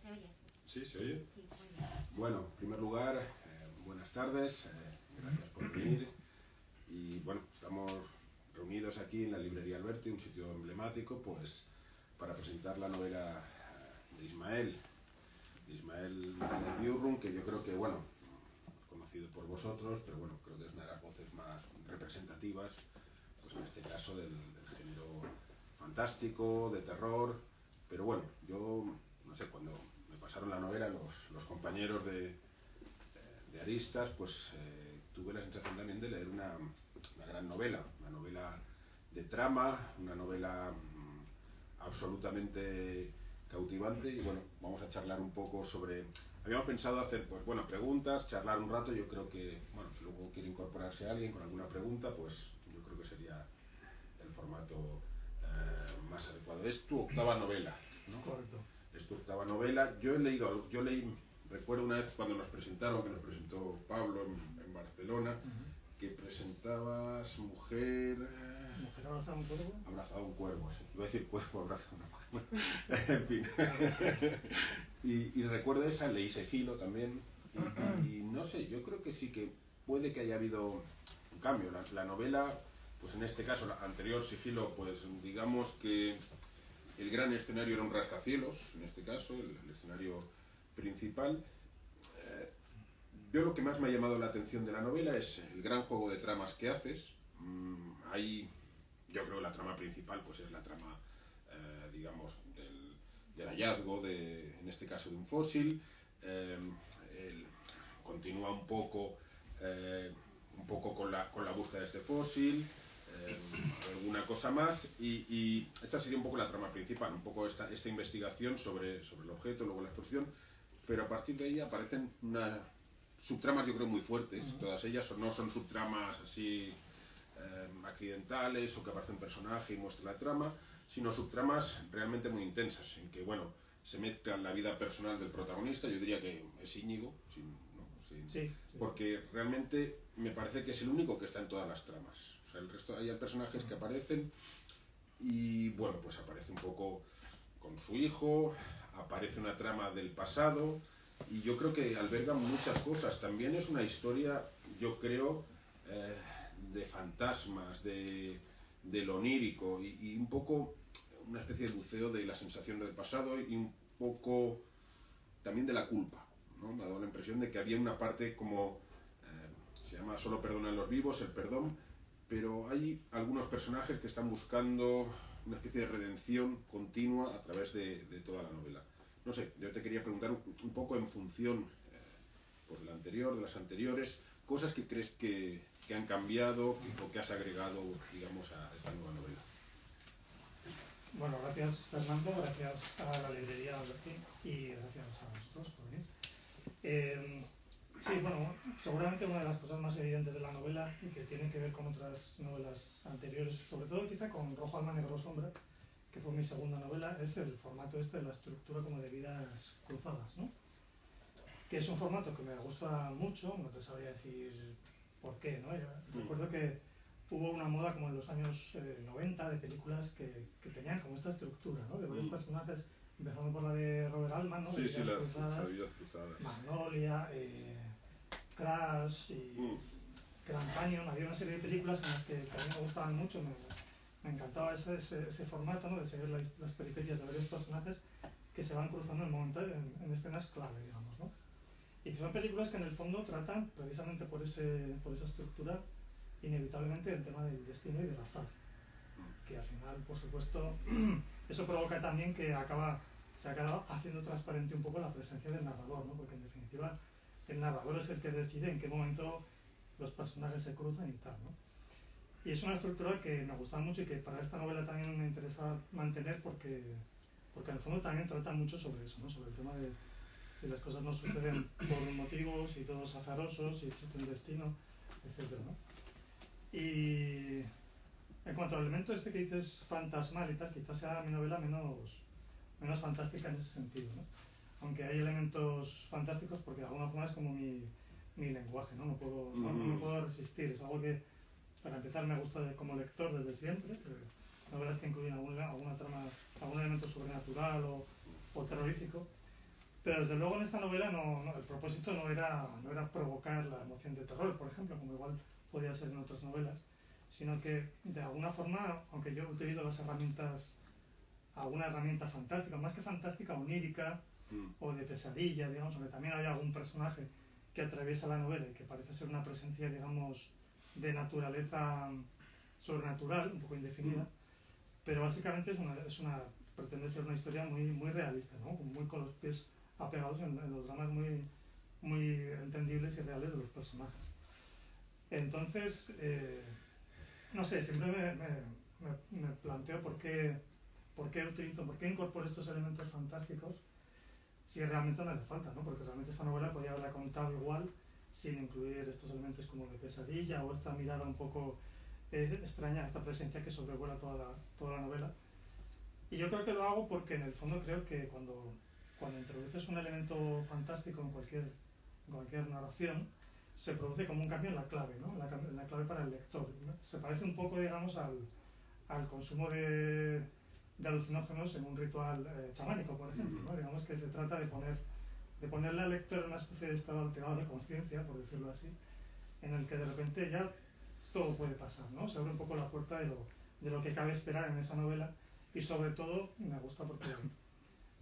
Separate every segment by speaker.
Speaker 1: ¿Se oye?
Speaker 2: ¿Sí? ¿Se oye?
Speaker 1: Sí, muy bien.
Speaker 2: Bueno, en primer lugar, buenas tardes, gracias por venir. Y bueno, estamos reunidos aquí en la librería Alberti, un sitio emblemático, pues para presentar la novela de Ismael Biurrun, que yo creo que, bueno, es conocido por vosotros, pero bueno, creo que es una de las voces más representativas, pues en este caso del género fantástico, de terror. Pero bueno, yo, no sé, cuando me pasaron la novela los compañeros de Aristas, pues tuve la sensación también de leer una gran novela, una novela de trama, una novela absolutamente cautivante. Y bueno, vamos a charlar un poco sobre... Habíamos pensado hacer, pues bueno, preguntas, charlar un rato. Yo creo que, bueno, si luego quiere incorporarse alguien con alguna pregunta, pues yo creo que sería el formato más adecuado. Es tu octava novela, ¿no?
Speaker 3: Correcto.
Speaker 2: Es tu octava novela. Yo leí, recuerdo una vez cuando nos presentaron, que nos presentó Pablo en Barcelona, que presentabas Mujer...
Speaker 3: ¿Mujer abrazada a un cuervo?
Speaker 2: Abrazado a un cuervo, sí. Iba a decir cuervo abrazado a un cuervo. En fin. Y recuerdo esa, leí Sigilo también. Y no sé, yo creo que sí que puede que haya habido un cambio. La novela, pues en este caso, la anterior Sigilo, pues digamos que el gran escenario era un rascacielos, en este caso, el escenario principal. Yo lo que más me ha llamado la atención de la novela es el gran juego de tramas que haces. Ahí yo creo que la trama principal pues es la trama, digamos, del hallazgo, en este caso de un fósil. Continúa un poco con la búsqueda de este fósil, alguna cosa más, y esta sería un poco la trama principal, un poco esta investigación sobre el objeto, luego la exposición, pero a partir de ahí aparecen subtramas, yo creo, muy fuertes. Todas ellas no son subtramas así accidentales o que aparece un personaje y muestra la trama, sino subtramas realmente muy intensas, en que, bueno, se mezcla la vida personal del protagonista. Yo diría que es Íñigo,
Speaker 3: Sí.
Speaker 2: Porque realmente me parece que es el único que está en todas las tramas. O sea, el resto, hay personajes que aparecen y, bueno, pues aparece un poco con su hijo, aparece una trama del pasado, y yo creo que alberga muchas cosas. También es una historia, yo creo, de fantasmas, de lo onírico, y un poco una especie de buceo de la sensación del pasado y un poco también de la culpa, ¿no? Me ha dado la impresión de que había una parte como, se llama Solo perdonan los vivos, el perdón, pero hay algunos personajes que están buscando una especie de redención continua a través de toda la novela. No sé, yo te quería preguntar un poco en función pues de la anterior, de las anteriores, cosas que crees que han cambiado o que has agregado, digamos, a esta nueva novela.
Speaker 3: Bueno, gracias Fernando, gracias a la librería Alberti y gracias a vosotros por venir. Sí, bueno, seguramente una de las cosas más evidentes de la novela y que tiene que ver con otras novelas anteriores, sobre todo quizá con Rojo Alma Negro Sombra, que fue mi segunda novela, es el formato de la estructura como de vidas cruzadas, ¿no? Que es un formato que me gusta mucho, no te sabría decir por qué, ¿no? Recuerdo que hubo una moda como en los años 90 de películas que tenían como esta estructura, ¿no? De varios personajes, empezando por la de Robert Altman, ¿no?
Speaker 2: Sí,
Speaker 3: Vidas
Speaker 2: Cruzadas,
Speaker 3: Magnolia, Crash y Grand Canyon. Había una serie de películas en las que a mí me gustaban mucho, me encantaba ese formato, ¿no? De seguir las peripecias de varios personajes que se van cruzando en escenas clave, digamos, ¿no? Y son películas que en el fondo tratan, precisamente por esa estructura, inevitablemente el tema del destino y del azar. Que al final, por supuesto, eso provoca también que se acaba haciendo transparente un poco la presencia del narrador, ¿no? Porque en definitiva el narrador es el que decide en qué momento los personajes se cruzan y tal, ¿no? Y es una estructura que me gusta mucho y que para esta novela también me interesa mantener porque en el fondo también trata mucho sobre eso, ¿no? Sobre el tema de si las cosas no suceden por motivos y todos azarosos y existe un destino, etc., ¿no? Y en cuanto al elemento este que dices fantasmal y tal, quizás sea mi novela menos fantástica en ese sentido, ¿no? Aunque hay elementos fantásticos porque de alguna forma es como mi lenguaje, ¿no? No me puedo resistir, es algo que para empezar me gusta como lector desde siempre, novelas que incluyen alguna trama, algún elemento sobrenatural o terrorífico, Pero desde luego en esta novela el propósito no era provocar la emoción de terror, por ejemplo, como igual podía ser en otras novelas, sino que de alguna forma, aunque yo he utilizado las herramientas, alguna herramienta fantástica, más que fantástica, onírica o de pesadilla, digamos, aunque también hay algún personaje que atraviesa la novela y que parece ser una presencia, digamos, de naturaleza sobrenatural, un poco indefinida, pero básicamente pretende ser una historia muy realista, ¿no? Muy con los pies apegados en los dramas muy entendibles y reales de los personajes. Entonces, no sé, siempre me planteo por qué incorporo estos elementos fantásticos si realmente no hace falta, ¿no? Porque realmente esta novela podría haberla contado igual sin incluir estos elementos como de pesadilla o esta mirada un poco extraña, esta presencia que sobrevuela toda la novela. Y yo creo que lo hago porque en el fondo creo que cuando introduces un elemento fantástico en cualquier narración, se produce como un cambio en la clave, ¿no? En la clave para el lector, ¿no? Se parece un poco, digamos, al consumo de alucinógenos en un ritual chamánico, por ejemplo, ¿no? Digamos que se trata de ponerle al lector en una especie de estado alterado de conciencia, por decirlo así, en el que de repente ya todo puede pasar, ¿no? Se abre un poco la puerta de lo que cabe esperar en esa novela, y sobre todo me gusta porque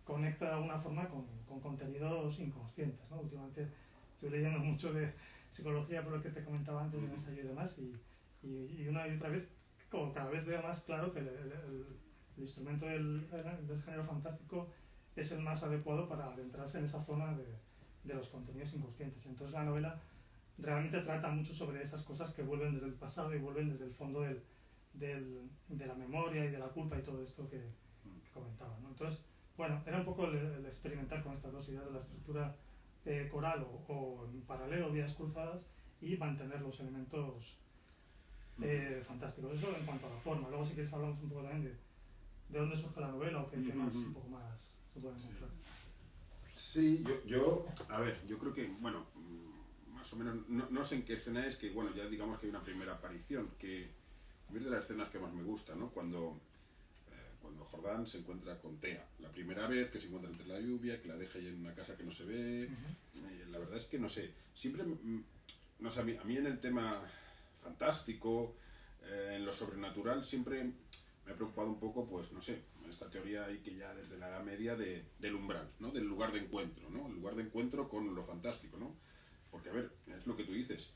Speaker 3: conecta de alguna forma con contenidos inconscientes, ¿no? Últimamente estoy leyendo mucho de psicología, por lo que te comentaba antes del ensayo y demás, y una y otra vez, como cada vez veo más claro que el instrumento del género fantástico es el más adecuado para adentrarse en esa zona de los contenidos inconscientes. Entonces la novela realmente trata mucho sobre esas cosas que vuelven desde el pasado y vuelven desde el fondo de la memoria y de la culpa y todo esto que comentaba, ¿no? Entonces, bueno, era un poco el experimentar con estas dos ideas de la estructura coral o en paralelo, vías cruzadas, y mantener los elementos fantásticos. Eso en cuanto a la forma. Luego, si quieres, hablamos un poco también de dónde surge la novela o qué más, un poco más se puede encontrar.
Speaker 2: Sí, yo creo que, bueno, más o menos, no sé en qué escena es, que bueno, ya digamos que hay una primera aparición, que es de las escenas que más me gusta, ¿no? Cuando Jordán se encuentra con Tea, la primera vez que se encuentra entre la lluvia, que la deja ahí en una casa que no se ve, la verdad es que no sé, siempre, no sé, a mí en el tema fantástico, en lo sobrenatural, siempre me ha preocupado un poco, pues, no sé, esta teoría ahí que ya desde la Edad Media del umbral, ¿no? Del lugar de encuentro, ¿no? El lugar de encuentro con lo fantástico, ¿no? Porque, a ver, es lo que tú dices,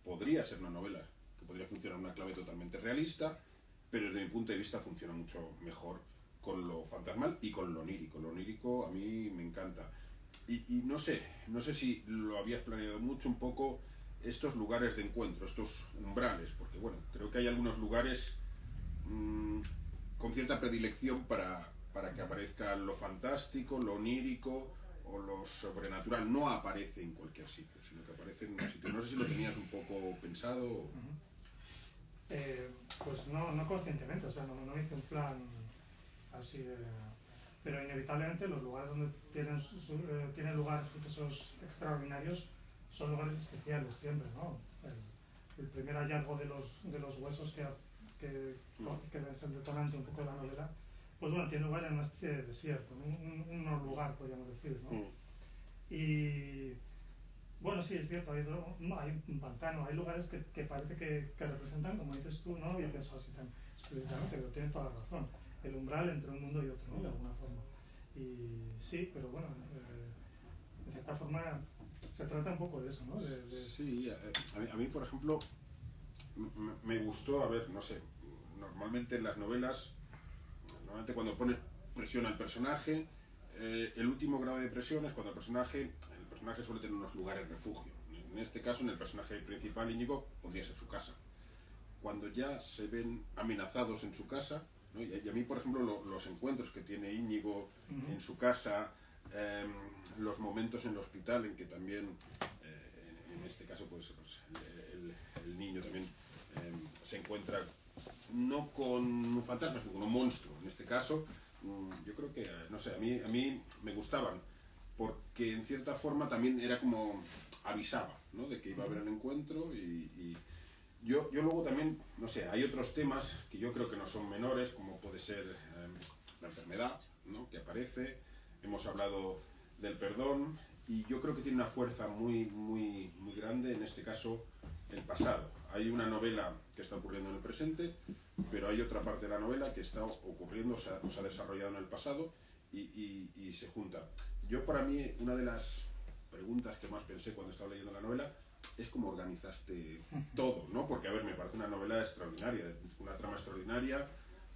Speaker 2: podría ser una novela que podría funcionar en una clave totalmente realista, pero desde mi punto de vista funciona mucho mejor con lo fantasmal y con lo onírico. Lo onírico a mí me encanta. Y no sé si lo habías planeado mucho un poco, estos lugares de encuentro, estos umbrales, porque bueno, creo que hay algunos lugares con cierta predilección para que aparezca lo fantástico, lo onírico o lo sobrenatural. No aparece en cualquier sitio, sino que aparece en un sitio. No sé si lo tenías un poco pensado.
Speaker 3: Pues no conscientemente, o sea, no hice un plan así de... Pero inevitablemente los lugares donde tienen lugar sucesos extraordinarios son lugares especiales siempre, ¿no? El primer hallazgo de los huesos que es el detonante un poco de la novela, pues bueno, tiene lugar en una especie de desierto, un no lugar, podríamos decir, ¿no? Y bueno, sí, es cierto, hay un pantano, hay lugares que parece que representan, como dices tú, no había pensado así tan explícitamente, pero tienes toda la razón, el umbral entre un mundo y otro, ¿no? De alguna forma. Y sí, pero bueno, de cierta forma se trata un poco de eso, ¿no?
Speaker 2: Sí, a mí, por ejemplo, me gustó, a ver, no sé, normalmente en las novelas, cuando pones presión al personaje, el último grado de presión es cuando el personaje suele tener unos lugares refugio. En este caso, en el personaje principal, Íñigo, podría ser su casa. Cuando ya se ven amenazados en su casa, ¿no? Y a mí, por ejemplo, los encuentros que tiene Íñigo en su casa, los momentos en el hospital en que también, en este caso, pues el niño también se encuentra no con un fantasma, sino con un monstruo. En este caso, yo creo que, no sé, a mí me gustaban, porque en cierta forma también era como avisaba, ¿no? De que iba a haber el encuentro y yo luego también, no sé, hay otros temas que yo creo que no son menores, como puede ser la enfermedad, ¿no? Que aparece. Hemos hablado del perdón, y yo creo que tiene una fuerza muy, muy, muy grande, en este caso, el pasado. Hay una novela que está ocurriendo en el presente, pero hay otra parte de la novela que está ocurriendo, o se ha desarrollado en el pasado y se junta. Yo, para mí, una de las preguntas que más pensé cuando estaba leyendo la novela es cómo organizaste todo, ¿no? Porque, a ver, me parece una novela extraordinaria, una trama extraordinaria,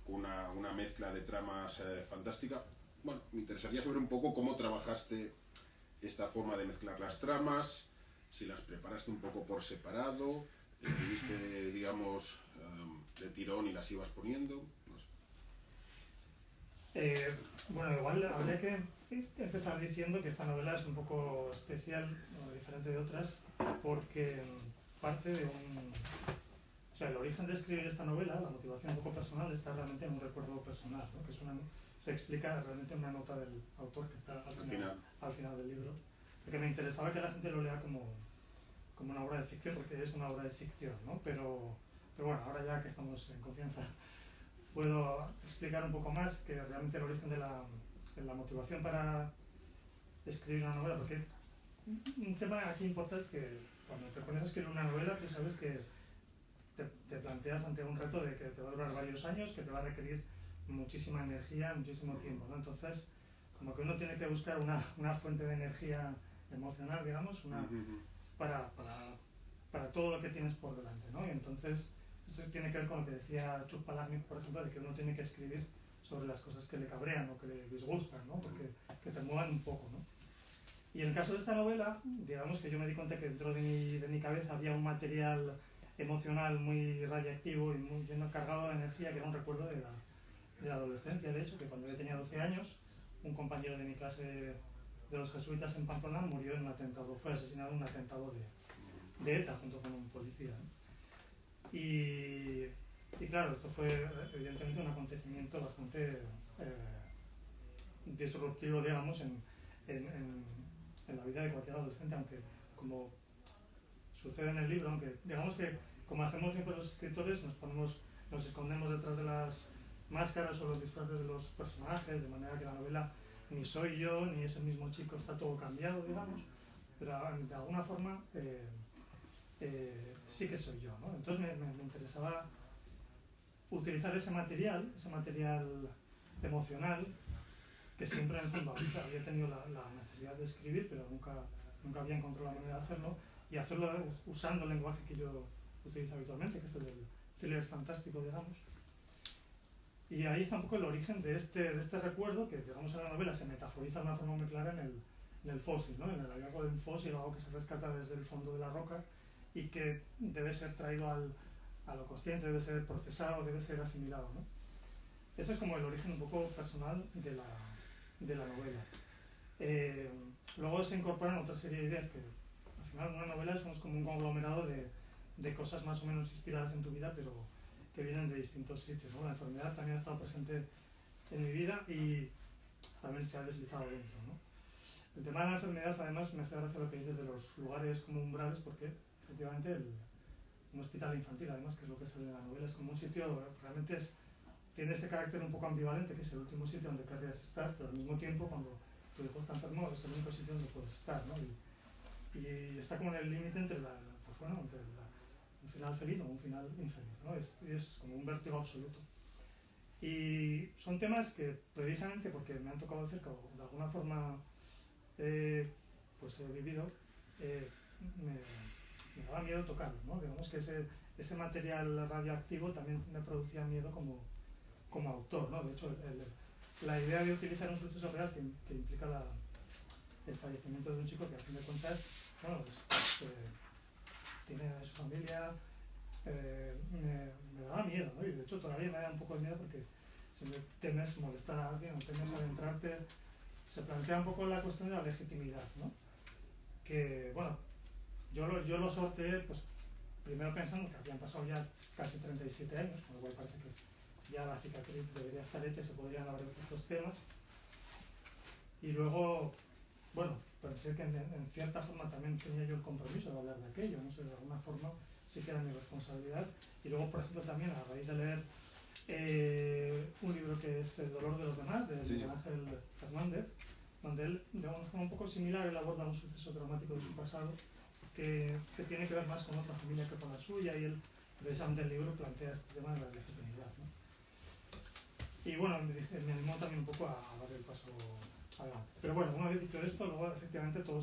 Speaker 2: una mezcla de tramas fantástica. Bueno, me interesaría saber un poco cómo trabajaste esta forma de mezclar las tramas, si las preparaste un poco por separado, escribiste, digamos, de tirón y las ibas poniendo, no sé.
Speaker 3: Bueno, igual habría que empezar diciendo que esta novela es un poco especial, o diferente de otras, porque parte de un... O sea, el origen de escribir esta novela, la motivación un poco personal, está realmente en un recuerdo personal, ¿no? Que es se explica realmente en una nota del autor que está al final del libro, porque me interesaba que la gente lo lea como una obra de ficción, porque es una obra de ficción, ¿no? Pero bueno, ahora ya que estamos en confianza, puedo explicar un poco más que realmente el origen de la motivación para escribir una novela, porque un tema aquí importante es que cuando te pones a escribir una novela, tú sabes que te planteas ante un reto de que te va a durar varios años, que te va a requerir muchísima energía, muchísimo tiempo, ¿no? Entonces, como que uno tiene que buscar una fuente de energía emocional, digamos, para todo lo que tienes por delante, ¿no? Y entonces, eso tiene que ver con lo que decía Chuck Palahniuk, por ejemplo, de que uno tiene que escribir sobre las cosas que le cabrean o que le disgustan, ¿no? Porque que te muevan un poco, ¿no? Y en el caso de esta novela, digamos que yo me di cuenta que dentro de mi cabeza había un material emocional muy radiactivo y muy lleno, cargado de energía, que era un recuerdo de la adolescencia. De hecho, que cuando yo tenía 12 años, un compañero de mi clase de los jesuitas en Pamplona murió en un atentado, fue asesinado en un atentado de ETA junto con un policía, ¿no? Y claro, esto fue evidentemente un acontecimiento bastante disruptivo, digamos, en la vida de cualquier adolescente, aunque como sucede en el libro, aunque digamos que como hacemos siempre los escritores, nos escondemos detrás de las máscaras o los disfraces de los personajes, de manera que la novela ni soy yo, ni ese mismo chico, está todo cambiado, digamos, pero de alguna forma sí que soy yo, ¿no? Entonces me interesaba utilizar ese material emocional, que siempre en el fondo había tenido la necesidad de escribir, pero nunca había encontrado la manera de hacerlo, y hacerlo usando el lenguaje que yo utilizo habitualmente, que es el del thriller fantástico, digamos. Y ahí está un poco el origen de este recuerdo, que digamos en la novela se metaforiza de una forma muy clara en el fósil, ¿no? En el hallazgo de un fósil, algo que se rescata desde el fondo de la roca y que debe ser traído a lo consciente, debe ser procesado, debe ser asimilado, ¿no? Ese es como el origen un poco personal de la novela. Luego se incorporan otra serie de ideas que al final una novela es como un conglomerado de cosas más o menos inspiradas en tu vida, pero que vienen de distintos sitios, ¿no? La enfermedad también ha estado presente en mi vida y también se ha deslizado dentro, ¿no? El tema de la enfermedad, además, me hace gracia lo que dices de los lugares como umbrales, porque efectivamente un hospital infantil, además, que es lo que sale en la novela, es como un sitio, realmente tiene este carácter un poco ambivalente, que es el último sitio donde querrías estar, pero al mismo tiempo, cuando tu hijo está enfermo, es el único sitio donde puedes estar, ¿no? Y está como en el límite entre un final feliz o un final infeliz, ¿no? Es como un vértigo absoluto. Y son temas que, precisamente porque me han tocado de cerca o de alguna forma pues he vivido, me daba miedo tocarlo, ¿no? Digamos que ese material radioactivo también me producía miedo como autor, ¿no? De hecho, la idea de utilizar un suceso real que implica el fallecimiento de un chico que, a fin de cuentas, bueno, tiene su familia, me daba miedo, ¿no? Y de hecho todavía me da un poco de miedo porque si temes molestar a alguien o temes adentrarte, se plantea un poco la cuestión de la legitimidad, ¿no? Que, bueno, yo lo sorteé, pues, primero pensando que habían pasado ya casi 37 años, con lo cual parece que ya la cicatriz debería estar hecha y se podrían hablar de estos temas. Y luego, bueno, pensé que en cierta forma también tenía yo el compromiso de hablar de aquello, no sé, de alguna forma sí que era mi responsabilidad. Y luego, por ejemplo, también a raíz de leer un libro que es El dolor de los demás, de Miguel Ángel Fernández, donde él, de una forma un poco similar, él aborda un suceso traumático de su pasado que tiene que ver más con otra familia que con la suya, y él, precisamente, el libro plantea este tema de la legitimidad, ¿no? Y bueno, me animó también un poco a dar el paso adelante. Pero bueno, una vez dicho esto, luego efectivamente todo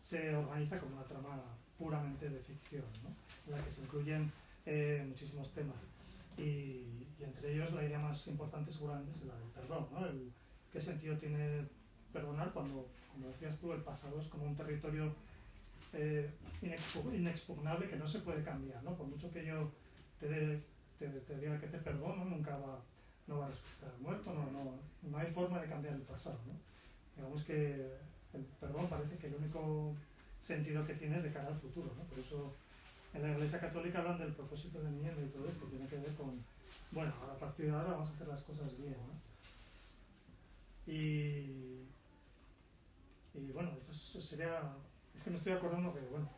Speaker 3: se organiza como una trama puramente de ficción, ¿no? En la que se incluyen muchísimos temas. Y entre ellos la idea más importante seguramente es la del perdón, ¿no? ¿Qué sentido tiene perdonar cuando, como decías tú, el pasado es como un territorio inexpugnable que no se puede cambiar, ¿no? Por mucho que yo te diga que te perdono, no va a resultar muerto, no hay forma de cambiar el pasado, ¿no? Digamos que el perdón parece que el único sentido que tiene es de cara al futuro, ¿no? Por eso en la Iglesia Católica hablan del propósito de enmienda y todo esto, tiene que ver con, bueno, ahora a partir de ahora vamos a hacer las cosas bien, ¿no? Y bueno, eso sería, es que me estoy acordando que, bueno,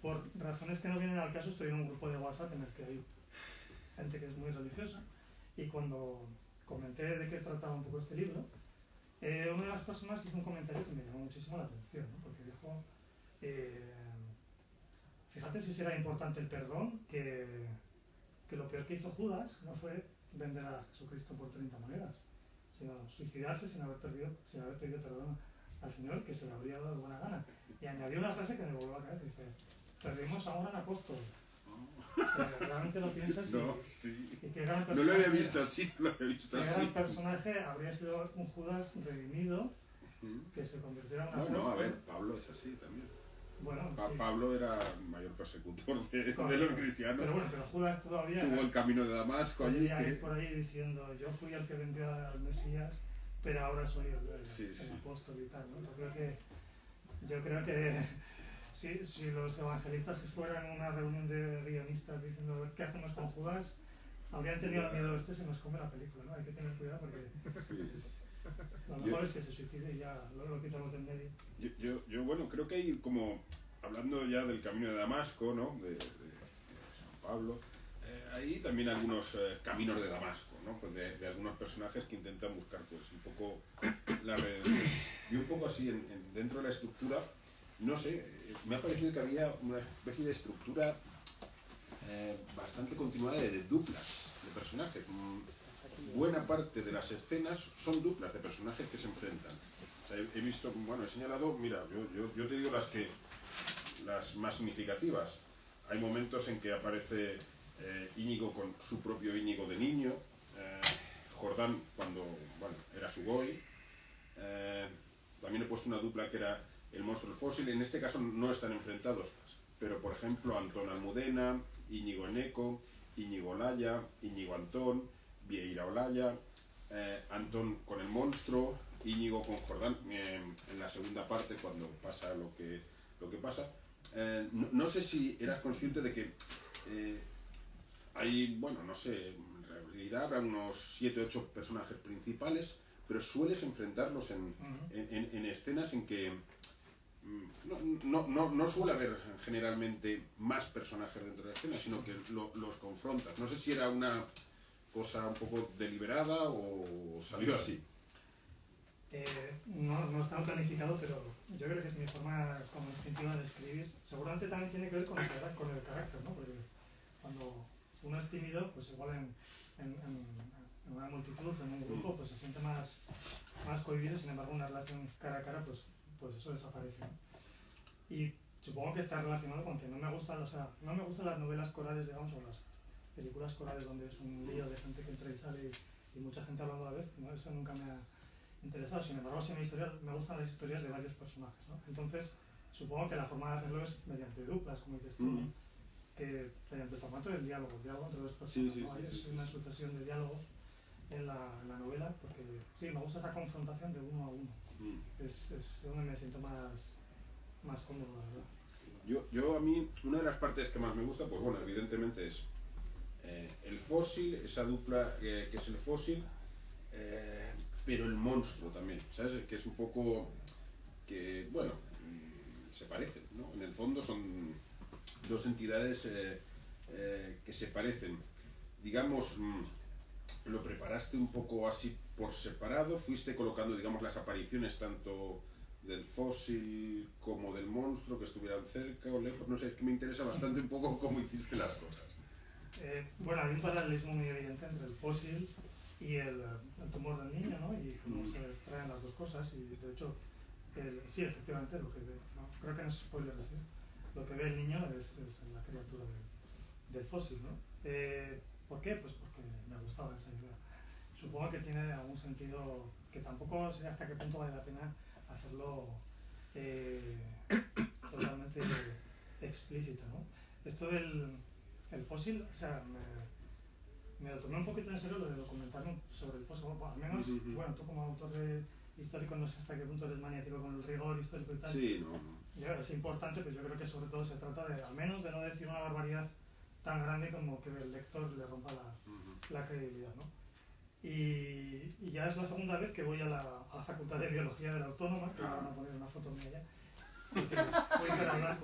Speaker 3: por razones que no vienen al caso, estoy en un grupo de WhatsApp en el que hay gente que es muy religiosa, y cuando comenté de qué trataba un poco este libro, una de las personas hizo un comentario que me llamó muchísimo la atención, ¿no? Porque dijo, fíjate si será importante el perdón, que lo peor que hizo Judas no fue vender a Jesucristo por 30 monedas, sino suicidarse sin haber pedido perdón al Señor, que se le habría dado de buena gana. Y añadió una frase que me volvió a caer, que dice, perdimos a un gran apóstol. Realmente lo piensas
Speaker 2: no, sí.
Speaker 3: y qué gran
Speaker 2: personaje, no lo había visto así,
Speaker 3: qué gran personaje habría sido un Judas redimido que se convirtiera en un apóstol.
Speaker 2: No, a ver, Pablo es así también.
Speaker 3: Bueno, sí.
Speaker 2: Pablo era el mayor persecutor de los cristianos.
Speaker 3: Pero bueno, pero Judas todavía
Speaker 2: tuvo el camino de Damasco
Speaker 3: allí. Por ahí diciendo, yo fui el que vendió al Mesías, pero ahora soy el apóstol y tal, ¿no? Yo creo que si los evangelistas fueran a una reunión de guionistas diciendo ¿qué hacemos con Judas? Habrían tenido miedo, se nos come la película, ¿no? Hay que tener cuidado porque lo mejor es que se suicide y ya lo quitamos del medio.
Speaker 2: Yo bueno, creo que hay como, hablando ya del camino de Damasco, ¿no? De San Pablo, hay también algunos caminos de Damasco, ¿no? Pues de algunos personajes que intentan buscar pues un poco la redención. Y un poco así, dentro de la estructura, no sé, me ha parecido que había una especie de estructura bastante continuada de duplas de personajes. Buena parte de las escenas son duplas de personajes que se enfrentan. O sea, he visto, bueno, he señalado, mira, yo te digo las más significativas. Hay momentos en que aparece Íñigo con su propio Íñigo de niño, Jordán cuando, bueno, era su boy. También he puesto una dupla que era el monstruo fósil. En este caso no están enfrentados, pero por ejemplo Antón Almudena, Íñigo Eneco, Íñigo Olaya, Íñigo Antón, Vieira Olaya, Antón con el monstruo, Íñigo con Jordán en la segunda parte cuando pasa lo que pasa. No sé si eras consciente de que hay, bueno, no sé, en realidad habrá unos 7 o 8 personajes principales, pero sueles enfrentarlos en escenas en que no suele haber generalmente más personajes dentro de la escena, sino que los confrontas. No sé si era una cosa un poco deliberada o salió así.
Speaker 3: No estaba planificado, pero yo creo que es mi forma como instintiva de escribir. Seguramente también tiene que ver con el carácter, ¿no? Porque cuando uno es tímido, pues igual en una multitud, en un grupo, pues se siente más cohibido. Sin embargo, una relación cara a cara, pues eso desaparece, ¿no? Y supongo que está relacionado con que no me gustan las novelas corales, digamos, o las películas corales donde es un lío de gente que entra y sale y mucha gente hablando a la vez, ¿no? Eso nunca me ha interesado. Sin embargo, sí me gustan las historias de varios personajes, ¿no? Entonces, supongo que la forma de hacerlo es mediante duplas, como dices tú, ¿no? Que mediante el formato del diálogo entre dos personas, ¿no? Es una sucesión de diálogos en la novela, porque sí, me gusta esa confrontación de uno a uno. Es donde me siento más cómodo, la verdad.
Speaker 2: Yo a mí, una de las partes que más me gusta, pues bueno, evidentemente es el fósil, esa dupla que es el fósil, pero el monstruo también, ¿sabes? Que es un poco que, bueno, se parecen, ¿no? En el fondo son dos entidades que se parecen. Digamos, lo preparaste un poco así por separado fuiste colocando, digamos, las apariciones tanto del fósil como del monstruo, que estuvieran cerca o lejos? No sé, es que me interesa bastante un poco cómo hiciste las cosas.
Speaker 3: Bueno, hay un paralelismo muy evidente entre el fósil y el tumor del niño, ¿no? Y cómo se extraen las dos cosas. Y de hecho, sí, efectivamente, lo que ve, ¿no? Creo que no es spoiler decir, lo que ve el niño es la criatura del fósil, ¿no? ¿Por qué? Pues porque me gustaba esa idea. Supongo que tiene algún sentido que tampoco sé hasta qué punto vale la pena hacerlo totalmente explícito, ¿no? Esto del fósil, o sea, me lo tomé un poquito en serio lo de documentarme sobre el fósil. Bueno, al menos, bueno, tú como autor histórico no sé hasta qué punto eres maniático con el rigor histórico y tal.
Speaker 2: Sí, no.
Speaker 3: Es importante, pero yo creo que sobre todo se trata de, al menos, de no decir una barbaridad tan grande como que el lector le rompa la credibilidad, ¿no? Y ya es la segunda vez que voy a la Facultad de Biología de la Autónoma, que van a poner una foto mía ya. Voy a hablar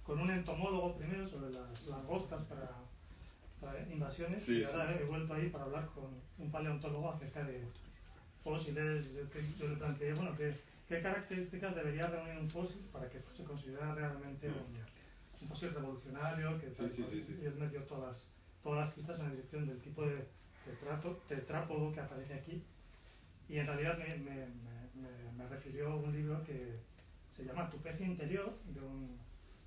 Speaker 3: con un entomólogo primero sobre las langostas para invasiones, y ahora he vuelto ahí para hablar con un paleontólogo acerca de fósiles. Yo le planteé, bueno, ¿qué características debería reunir un fósil para que se considera realmente un fósil revolucionario? Y él me dio todas las pistas en la dirección del tipo de tetrápodo que aparece aquí. Y en realidad me refirió a un libro que se llama Tu pez interior, de un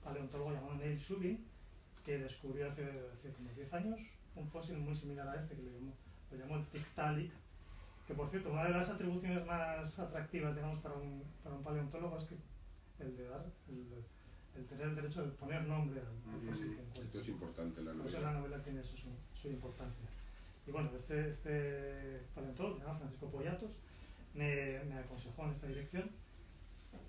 Speaker 3: paleontólogo llamado Neil Shubin, que descubrió hace como 10 años un fósil muy similar a este, que lo llamó el Tiktaalik, que por cierto, una de las atribuciones más atractivas, digamos, para un paleontólogo es que el tener el derecho de poner nombre al fósil que encuentra.
Speaker 2: Esto es importante en la novela.
Speaker 3: Pues la novela tiene su importancia. Y bueno, este paleontólogo, que se llama Francisco Poyatos, me aconsejó en esta dirección.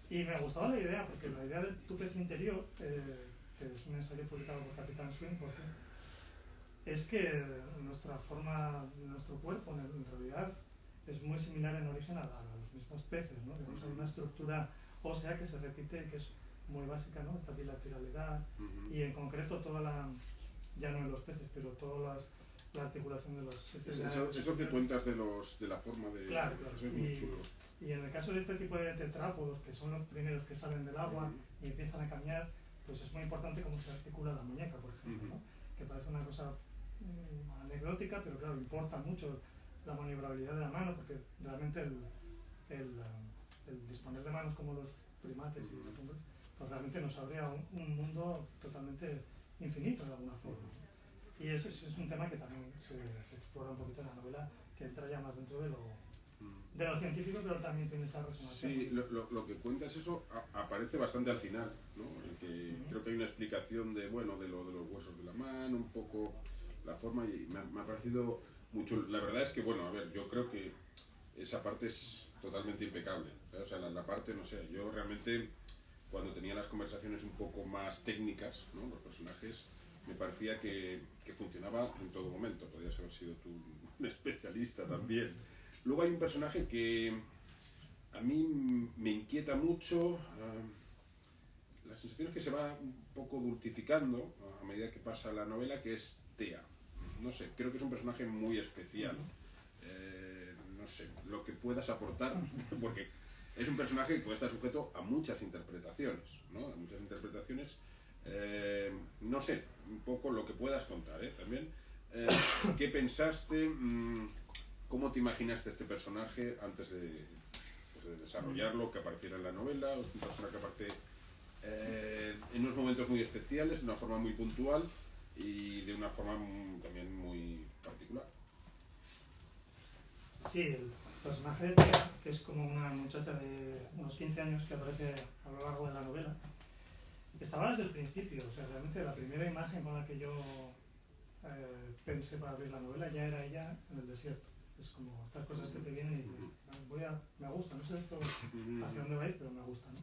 Speaker 3: Y me gustaba la idea, porque la idea del Tu pez interior, que es un ensayo publicado por Capitán Swing, por ejemplo, es que nuestro cuerpo en realidad es muy similar en origen a los mismos peces, ¿no? Tenemos una estructura ósea que se repite y que es muy básica, ¿no? Esta bilateralidad y en concreto ya no en los peces, pero toda la articulación de los extremidades.
Speaker 2: Eso que cuentas de la forma de...
Speaker 3: Claro.
Speaker 2: Eso es muy chulo.
Speaker 3: Y en el caso de este tipo de tetrápodos, que son los primeros que salen del agua y empiezan a caminar, pues es muy importante cómo se articula la muñeca, por ejemplo, ¿no? Que parece una cosa anecdótica, pero claro, importa mucho la maniobrabilidad de la mano, porque realmente el disponer de manos como los primates y los hombres, pues realmente nos abre a un mundo totalmente infinito de alguna forma. Y ese es un tema que también se explora un poquito en la novela, que entra ya más dentro de lo científico, pero también tiene esa resonancia.
Speaker 2: Sí, lo que cuentas eso aparece bastante al final, ¿no? En que creo que hay una explicación de los huesos de la mano, un poco la forma, y me ha parecido mucho. La verdad es que, bueno, a ver, yo creo que esa parte es totalmente impecable, ¿eh? O sea, la parte, no sé, yo realmente cuando tenía las conversaciones un poco más técnicas, ¿no? Los personajes, me parecía que funcionaba en todo momento. Podrías haber sido tú un especialista también. Luego hay un personaje que a mí me inquieta mucho. La sensación es que se va un poco dulcificando a medida que pasa la novela, que es Thea. No sé, creo que es un personaje muy especial. No sé, lo que puedas aportar, porque es un personaje que puede estar sujeto a muchas interpretaciones, ¿no? A muchas interpretaciones. No sé, un poco lo que puedas contar, también. ¿Qué pensaste? ¿Cómo te imaginaste este personaje antes de desarrollarlo, que apareciera en la novela? Es un personaje que aparece en unos momentos muy especiales, de una forma muy puntual y de una forma también muy particular.
Speaker 3: Sí, el personaje de Thea, que es como una muchacha de unos 15 años que aparece a lo largo de la novela, estaba desde el principio. O sea, realmente la primera imagen con la que yo pensé para abrir la novela ya era ella en el desierto. Es como estas cosas que te vienen y dices, me gusta, no sé esto hacia dónde va a ir, pero me gusta, ¿no?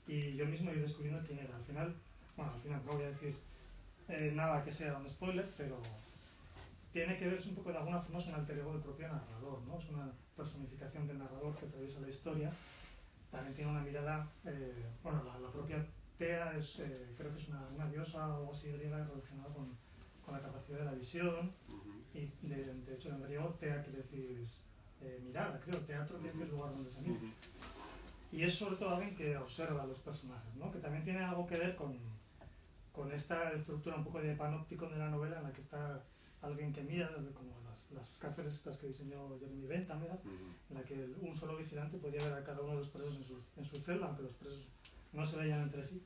Speaker 3: Y yo mismo he ido descubriendo quién era. Al final no voy a decir nada que sea un spoiler, pero tiene que ver un poco, de alguna forma, es un alter ego del propio narrador, ¿no? Es una personificación del narrador que atraviesa la historia. También tiene una mirada, la propia Thea creo que es una diosa o algo así griega relacionada con la capacidad de la visión. Y de hecho en griego Thea quiere decir mirada, creo, teatro que es el lugar donde se mira. Y es sobre todo alguien que observa a los personajes, ¿no? Que también tiene algo que ver con esta estructura un poco de panóptico de la novela, en la que está alguien que mira, desde como las cárceles estas que diseñó Jeremy Bentham, en la que un solo vigilante podía ver a cada uno de los presos en su celda, aunque los presos no se veían entre sí.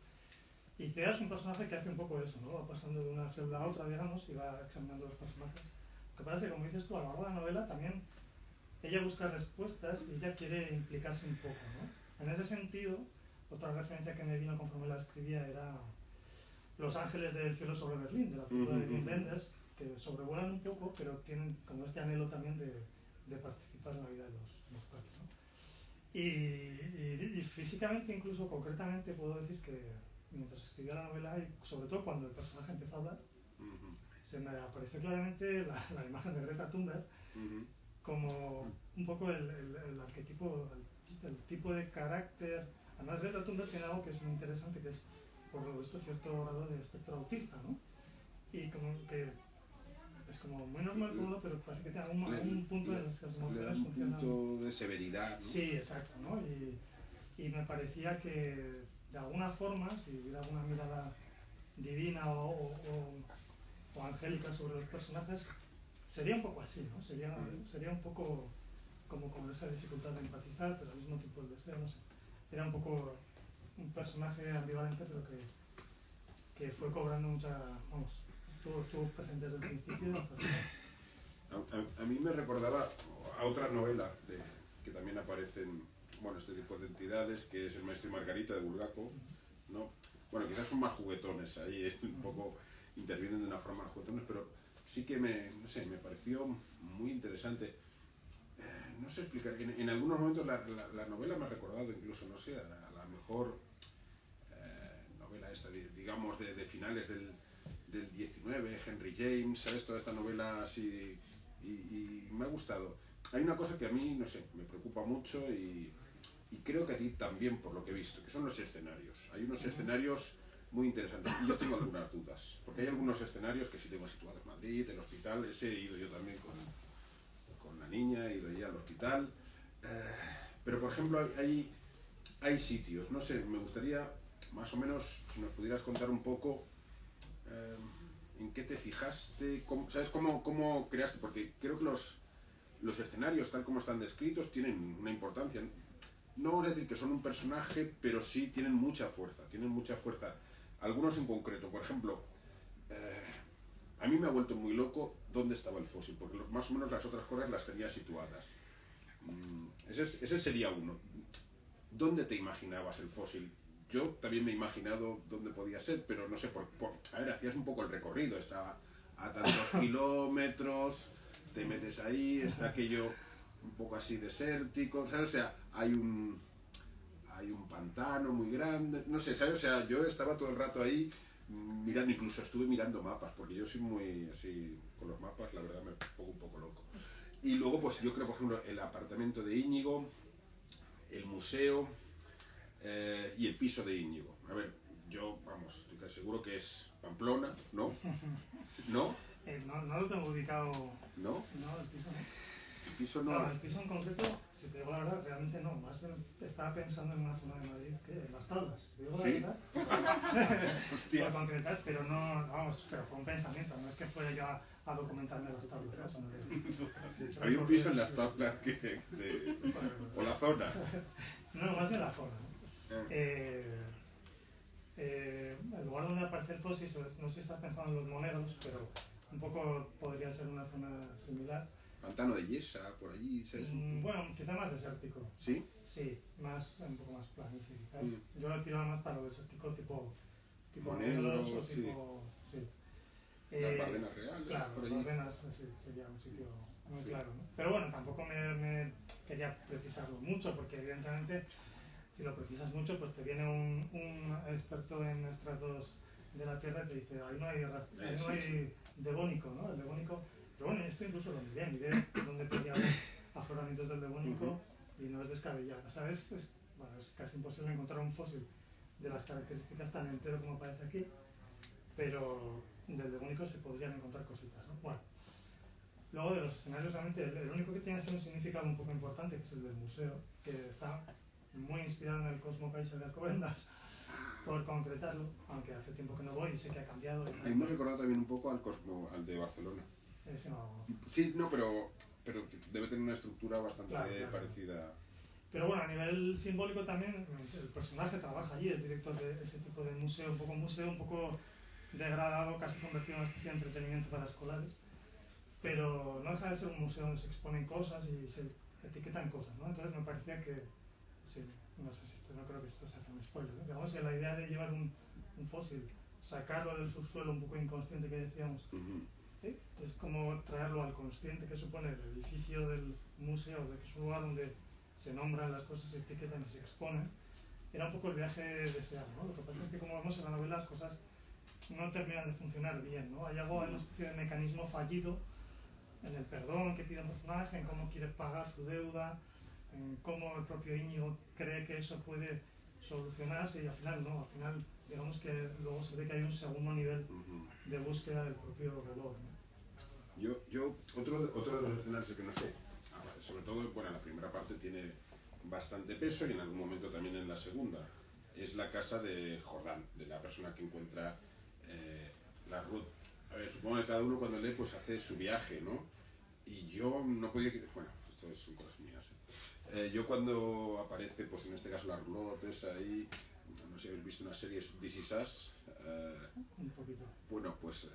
Speaker 3: Y Thea es un personaje que hace un poco eso, ¿no? Va pasando de una celda a otra, digamos, y va examinando los personajes. Lo que pasa es que, como dices tú, a lo largo de la novela también ella busca respuestas y ella quiere implicarse un poco, ¿no? En ese sentido, otra referencia que me vino conforme la escribía era Los ángeles del cielo sobre Berlín, de la película de Wim Wenders, que sobrevuelan un poco, pero tienen como este anhelo también de participar en la vida de los mortales, ¿no? Y físicamente, incluso concretamente, puedo decir que mientras escribía la novela, y sobre todo cuando el personaje empezó a hablar, se me apareció claramente la imagen de Greta Thunberg como un poco el arquetipo, el tipo de carácter. Además, Greta Thunberg tiene algo que es muy interesante, que es, por lo visto, cierto grado de espectro autista, ¿no? Y como que es como muy normal todo, pero parece que tiene algún punto en las emociones funcionan.
Speaker 2: Un punto de severidad, ¿no?
Speaker 3: Sí, exacto, ¿no? Y me parecía que, de alguna forma, si hubiera alguna mirada divina o angélica sobre los personajes, sería un poco así, ¿no? Sería un poco como con esa dificultad de empatizar, pero al mismo tiempo el deseo, no sé. Era un poco un personaje ambivalente, pero que fue cobrando mucha, vamos, estuvo presente desde el principio hasta el final.
Speaker 2: A mí me recordaba a otra novela que también aparecen, bueno, este tipo de entidades, que es El maestro y Margarita de Bulgakov, ¿no? Bueno, quizás son más juguetones ahí, un poco intervienen de una forma más juguetones, pero sí que no sé, me pareció muy interesante. No sé explicar, en algunos momentos la novela me ha recordado incluso, no sé, a la mejor novela esta, digamos, de finales del 19, Henry James, ¿sabes? Toda esta novela así, y me ha gustado. Hay una cosa que a mí, no sé, me preocupa mucho y creo que a ti también, por lo que he visto, que son los escenarios. Hay unos escenarios muy interesantes y yo tengo algunas dudas, porque hay algunos escenarios que sí tengo situados en Madrid, el hospital, ese he ido yo también con la niña, he ido ya al hospital, pero por ejemplo hay sitios, no sé, me gustaría más o menos si nos pudieras contar un poco en qué te fijaste, ¿sabes cómo creaste? Porque creo que los escenarios tal como están descritos tienen una importancia. No voy a decir que son un personaje, pero sí tienen mucha fuerza, Algunos en concreto, por ejemplo, a mí me ha vuelto muy loco dónde estaba el fósil, porque más o menos las otras cosas las tenía situadas. Ese sería uno. ¿Dónde te imaginabas el fósil? Yo también me he imaginado dónde podía ser, pero no sé, a ver, hacías un poco el recorrido, estaba a tantos kilómetros, te metes ahí, está aquello un poco así desértico, ¿sabes? O sea, hay un pantano muy grande, no sé, ¿sabes? O sea, yo estaba todo el rato ahí mirando, incluso estuve mirando mapas, porque yo soy muy así, con los mapas, la verdad me pongo un poco loco. Y luego, pues yo creo, por ejemplo, el apartamento de Íñigo, el museo y el piso de Íñigo. A ver, yo, vamos, estoy casi seguro que es Pamplona, ¿no? ¿No?
Speaker 3: No lo tengo ubicado.
Speaker 2: ¿No?
Speaker 3: No, el piso no.
Speaker 2: El piso no.
Speaker 3: No, el piso en concreto, si te digo la verdad, realmente no. Más bien estaba pensando en una zona de Madrid que en Las Tablas. Si te digo
Speaker 2: ¿Sí?
Speaker 3: la verdad. Continental, pero no, vamos, pero fue un pensamiento. No es que fuera yo a documentarme Las Tablas, ¿no? Sino que, sí,
Speaker 2: había un piso en Las Tablas o la zona.
Speaker 3: No, más bien la zona, ¿no? El lugar donde aparece el fósil, no sé si estás pensando en Los Moneros, pero un poco podría ser una zona similar.
Speaker 2: Pantano de Yesa, por allí, ¿sabes?
Speaker 3: Bueno, quizá más desértico.
Speaker 2: ¿Sí?
Speaker 3: Sí, un poco más planicie, quizás. Yo lo tiraba más para lo desértico, tipo
Speaker 2: Moneros
Speaker 3: o tipo... Sí.
Speaker 2: Las Bardenas Reales,
Speaker 3: claro,
Speaker 2: por
Speaker 3: las
Speaker 2: allí.
Speaker 3: Bardenas sería un sitio muy claro, ¿no? Pero bueno, tampoco me quería precisarlo mucho, porque evidentemente si lo precisas mucho, pues te viene un experto en estratos de la Tierra y te dice, ahí no hay devónico, ¿no? El devónico. Pero bueno, esto incluso lo miré donde podía haber afloramientos del devónico y no es descabellado. O sea, es casi imposible encontrar un fósil de las características tan entero como aparece aquí, pero del devónico se podrían encontrar cositas, ¿no? Bueno, Luego de los escenarios, realmente el único que tiene un significado un poco importante, que es el del museo, que está muy inspirado en el Cosmo Caixa de Alcobendas, por concretarlo, aunque hace tiempo que no voy y sé que ha cambiado.
Speaker 2: A mí me ha recordado también un poco al Cosmo, al de Barcelona.
Speaker 3: Ese no.
Speaker 2: Sí, no, pero debe tener una estructura bastante parecida.
Speaker 3: Pero bueno, a nivel simbólico también, el personaje trabaja allí, es director de ese tipo de museo, un poco degradado, casi convertido en una especie de entretenimiento para escolares. Pero no deja de ser un museo donde se exponen cosas y se etiquetan cosas, ¿no? Entonces me parecía que, sí, no sé si esto, no creo que esto se hace un spoiler, ¿no? Digamos que la idea de llevar un fósil, sacarlo del subsuelo un poco inconsciente que decíamos, ¿sí? Es como traerlo al consciente que supone el edificio del museo, de que es un lugar donde se nombran las cosas, se etiquetan y se exponen. Era un poco el viaje deseado, ¿no? Lo que pasa es que, como vemos en la novela, las cosas no terminan de funcionar bien, ¿no? Hay algo, hay una especie de mecanismo fallido en el perdón que pide el personaje, en cómo quiere pagar su deuda, en cómo el propio Íñigo cree que eso puede solucionarse, y al final no, al final digamos que luego se ve que hay un segundo nivel de búsqueda del propio dolor, ¿no?
Speaker 2: Otro de los escenarios que no sé, sobre todo, bueno, la primera parte tiene bastante peso y en algún momento también en la segunda, es la casa de Jordán, de la persona que encuentra la Ruth. A ver, supongo que cada uno cuando lee pues hace su viaje, ¿no? Y yo no podía... Bueno, esto son cosas mías, ¿eh? Yo cuando aparece, pues en este caso la roulotte esa ahí, no sé si habéis visto una serie, This Is Us.
Speaker 3: Un poquito.
Speaker 2: Bueno, pues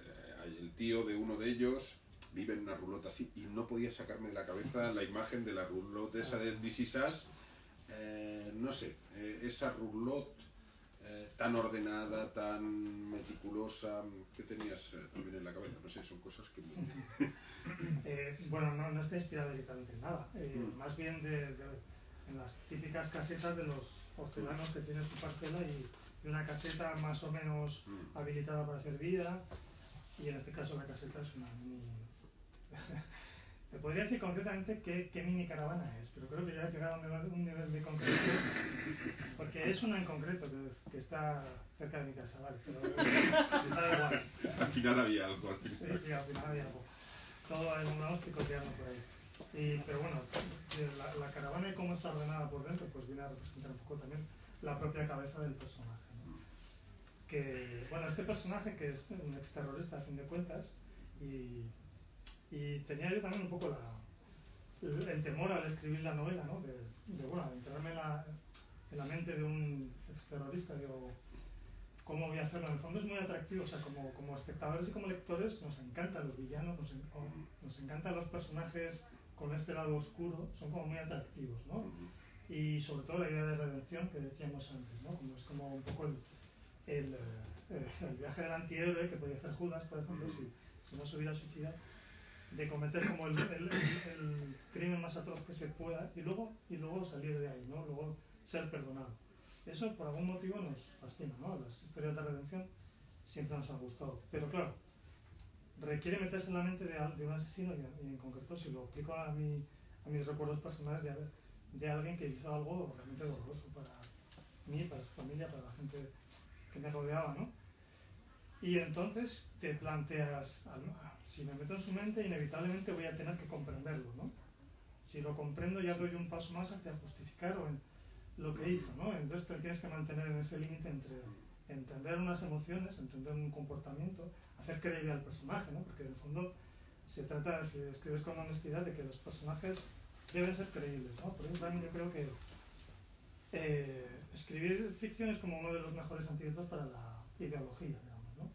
Speaker 2: el tío de uno de ellos vive en una roulotte así y no podía sacarme de la cabeza la imagen de la roulotte esa de This Is Us. No sé, esa roulotte tan ordenada, tan meticulosa, ¿qué tenías también en la cabeza? No sé, son cosas que...
Speaker 3: Bueno, no está inspirado directamente en nada, más bien en las típicas casetas de los hortelanos que tienen su parcela y una caseta más o menos habilitada para hacer vida, y en este caso la caseta es una mini... Te podría decir concretamente qué mini caravana es, pero creo que ya has llegado a un nivel de concreción, porque es una en concreto que está cerca de mi casa, ¿vale? Pero da igual.
Speaker 2: Al final había algo.
Speaker 3: Sí, al final había algo. Todo es un picoteando por ahí. Pero bueno, la caravana y cómo está ordenada por dentro, pues viene a representar un poco también la propia cabeza del personaje, ¿no? Que, bueno, este personaje, que es un exterrorista a fin de cuentas, y tenía yo también un poco el temor al escribir la novela, ¿no? Bueno, entrarme en la mente de un exterrorista, digo, ¿cómo voy a hacerlo? En el fondo es muy atractivo, o sea, como espectadores y como lectores nos encantan los villanos, nos encantan los personajes con este lado oscuro, son como muy atractivos, ¿no? Y sobre todo la idea de redención que decíamos antes, ¿no? Como es como un poco el viaje del antihéroe que podía hacer Judas, por ejemplo, si no se hubiera suicidado, de cometer como el crimen más atroz que se pueda y luego salir de ahí, ¿no? Luego ser perdonado. Eso por algún motivo nos fascina, ¿no? Las historias de redención siempre nos han gustado. Pero claro, requiere meterse en la mente de un asesino y en concreto, si lo aplico a mis recuerdos personales de alguien que hizo algo realmente doloroso para mí, para su familia, para la gente que me rodeaba, ¿no? Y entonces te planteas, si me meto en su mente, inevitablemente voy a tener que comprenderlo, ¿no? Si lo comprendo, ya doy un paso más hacia justificar o en lo que hizo, ¿no? Entonces te tienes que mantener en ese límite entre entender unas emociones, entender un comportamiento, hacer creíble al personaje, ¿no? Porque en el fondo se trata, si escribes con honestidad, de que los personajes deben ser creíbles, ¿no? Por eso también yo creo que escribir ficción es como uno de los mejores antídotos para la ideología, digamos, ¿no?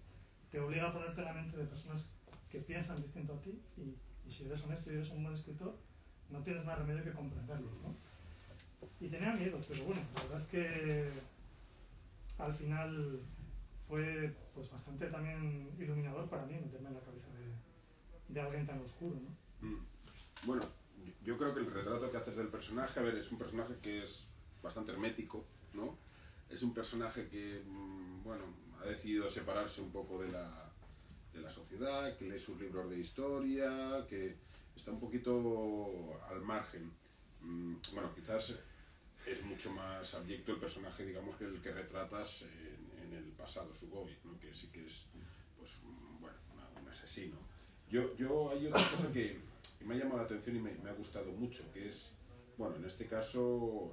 Speaker 3: Te obliga a ponerte en la mente de personas que piensan distinto a ti y si eres honesto y eres un buen escritor, no tienes más remedio que comprenderlos, ¿no? Y tenía miedo, pero bueno, la verdad es que al final fue pues bastante también iluminador para mí meterme en la cabeza de alguien tan oscuro, ¿no?
Speaker 2: Bueno, yo creo que el retrato que haces del personaje, a ver, es un personaje que es bastante hermético, ¿no? Es un personaje que, bueno, ha decidido separarse un poco de la sociedad, que lee sus libros de historia, que está un poquito al margen. Bueno, quizás es mucho más abyecto el personaje, digamos, que el que retratas en el pasado, Sugoi, ¿no? Que sí que es, pues, bueno, un asesino. Hay otra cosa que me ha llamado la atención y me ha gustado mucho, que es, bueno, en este caso,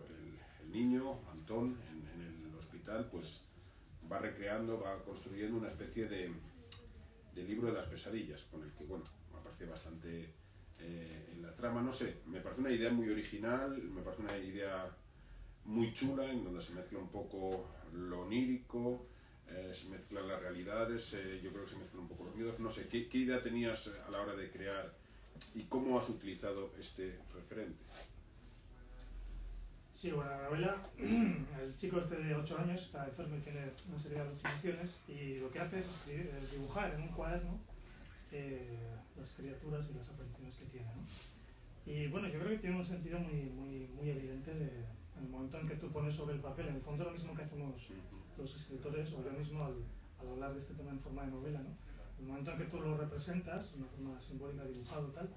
Speaker 2: el niño, Antón, en el hospital, pues va recreando, va construyendo una especie de libro de las pesadillas, con el que, bueno, me parece bastante en la trama, no sé, me parece una idea muy original, me parece una idea muy chula, en donde se mezcla un poco lo onírico, se mezclan las realidades, yo creo que se mezclan un poco los miedos, no sé, ¿qué idea tenías a la hora de crear y cómo has utilizado este referente?
Speaker 3: Sí, bueno, la novela, el chico este de 8 años está enfermo y tiene una serie de alucinaciones y lo que hace es escribir, dibujar en un cuaderno las criaturas y las apariciones que tiene, ¿no? Y bueno, yo creo que tiene un sentido muy evidente en el momento en que tú pones sobre el papel, en el fondo lo mismo que hacemos los escritores o yo mismo al hablar de este tema en forma de novela, ¿no? En el momento en que tú lo representas, de una forma simbólica, dibujado tal,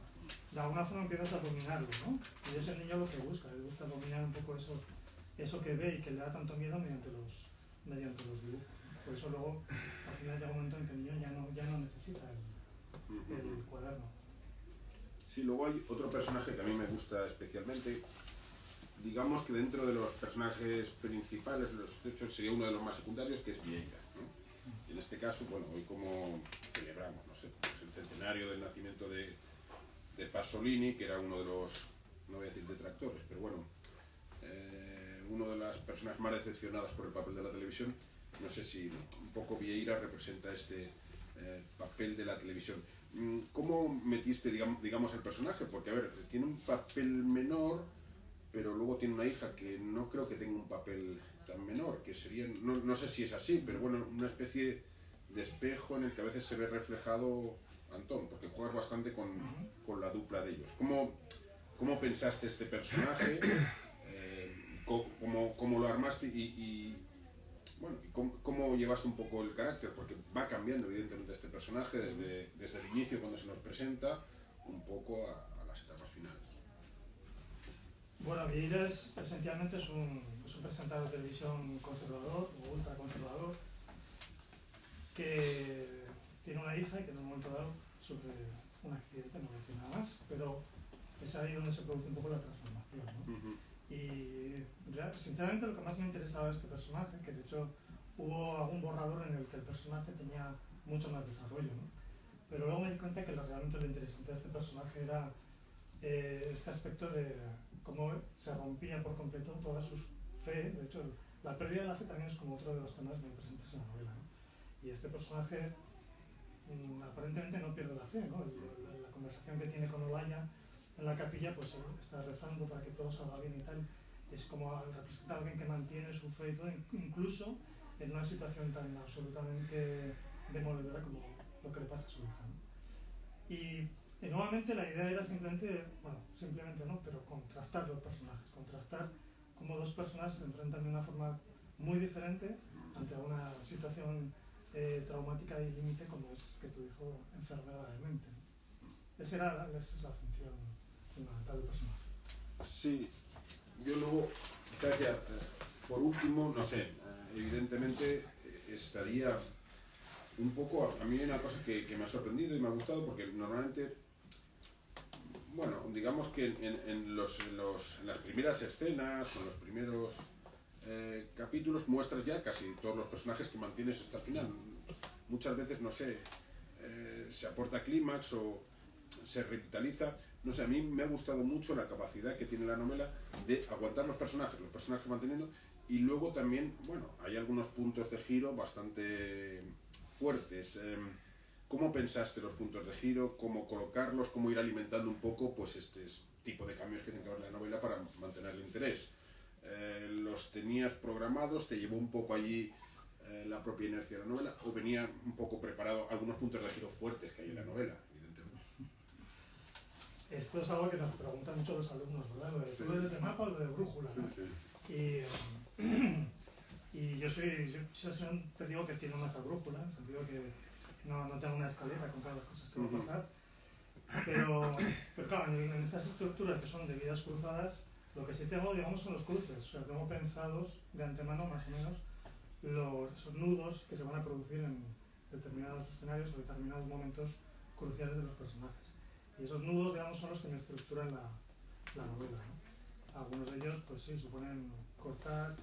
Speaker 3: de alguna forma empiezas a dominarlo, ¿no? Y es el niño lo que busca, él busca dominar un poco eso que ve y que le da tanto miedo mediante los dibujos. Por eso luego, al final llega un momento en que el niño ya no necesita el cuaderno.
Speaker 2: Sí, luego hay otro personaje que a mí me gusta especialmente, digamos que dentro de los personajes principales, de hecho sería uno de los más secundarios, que es Vieira, ¿no? Y en este caso, bueno, hoy como celebramos, no sé, pues el centenario del nacimiento de Pasolini, que era uno de los, no voy a decir detractores, pero bueno, uno de las personas más decepcionadas por el papel de la televisión, no sé si un poco Vieira representa este papel de la televisión. ¿Cómo metiste, digamos, el personaje? Porque, a ver, tiene un papel menor, pero luego tiene una hija que no creo que tenga un papel tan menor, que sería, no sé si es así, pero bueno, una especie de espejo en el que a veces se ve reflejado Antón, porque juegas bastante con la dupla de ellos. ¿Cómo pensaste este personaje? ¿Cómo lo armaste? Y bueno, ¿cómo llevaste un poco el carácter? Porque va cambiando evidentemente este personaje desde el inicio, cuando se nos presenta, un poco a las etapas finales.
Speaker 3: Bueno, Vieira esencialmente es un presentador de televisión conservador o ultraconservador que tiene una hija y que en un momento dado sufre un accidente, no voy a decir nada más, pero es ahí donde se produce un poco la transformación, ¿no? Y sinceramente lo que más me interesaba de este personaje, que de hecho hubo algún borrador en el que el personaje tenía mucho más desarrollo, ¿no? Pero luego me di cuenta que realmente lo interesante de este personaje era este aspecto de cómo se rompía por completo toda su fe. De hecho, la pérdida de la fe también es como otro de los temas muy presentes en la novela, ¿no? Y este personaje aparentemente no pierde la fe, ¿no? La conversación que tiene con Olaya en la capilla, pues está rezando para que todo salga bien y tal. Es como representa a alguien que mantiene su fe y todo, incluso en una situación tan absolutamente demoledora como lo que le pasa a su hija, ¿no? Y nuevamente la idea era simplemente no, pero contrastar los personajes, contrastar cómo dos personas se enfrentan de una forma muy diferente ante una situación traumática y límite como es que tu hijo enferme gravemente. Esa es la función fundamental del personaje.
Speaker 2: Sí, yo luego, por último, no sé, evidentemente estaría un poco, a mí hay una cosa que me ha sorprendido y me ha gustado, porque normalmente, bueno, digamos que en las primeras escenas o en los primeros capítulos muestras ya casi todos los personajes que mantienes hasta el final. Muchas veces, no sé, se aporta clímax o se revitaliza. No sé, a mí me ha gustado mucho la capacidad que tiene la novela de aguantar los personajes manteniendo, y luego también, bueno, hay algunos puntos de giro bastante fuertes. ¿Cómo pensaste los puntos de giro? ¿Cómo colocarlos? ¿Cómo ir alimentando un poco pues este tipo de cambios que tiene que haber en la novela para mantener el interés? ¿Los tenías programados? ¿Te llevó un poco allí la propia inercia de la novela? ¿O venía un poco preparado algunos puntos de giro fuertes que hay en la novela, evidentemente?
Speaker 3: Esto es algo que nos preguntan mucho los alumnos, ¿verdad? Lo de, ¿tú eres de mapa o lo de brújula? ¿No?
Speaker 2: Sí.
Speaker 3: Y yo te digo que tiene más a brújula, en el sentido que no tengo una escalera con todas las cosas que van a pasar. Pero claro, en estas estructuras que son de vidas cruzadas, lo que sí tengo, digamos, son los cruces. O sea, tengo pensados de antemano, más o menos, esos nudos que se van a producir en determinados escenarios o determinados momentos cruciales de los personajes. Y esos nudos, digamos, son los que me estructuran la novela, ¿no? Algunos de ellos, pues sí, suponen cortar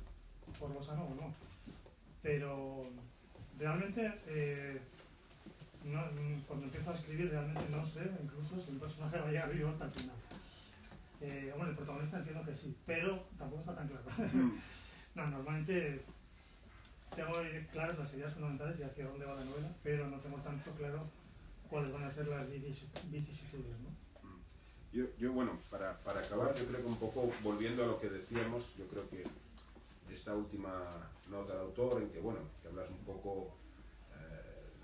Speaker 3: por lo sano o no. Pero realmente, cuando empiezo a escribir, realmente no sé incluso si un personaje va a llegar vivo hasta el final. Hombre, el protagonista entiendo que sí, pero tampoco está tan claro. No, normalmente tengo claras las ideas fundamentales y hacia dónde va la novela, pero no tengo tanto claro cuáles van a ser las vicisitudes, ¿no?
Speaker 2: Yo bueno, para acabar, yo creo que un poco, volviendo a lo que decíamos, yo creo que esta última nota del autor, en que, bueno, que hablas un poco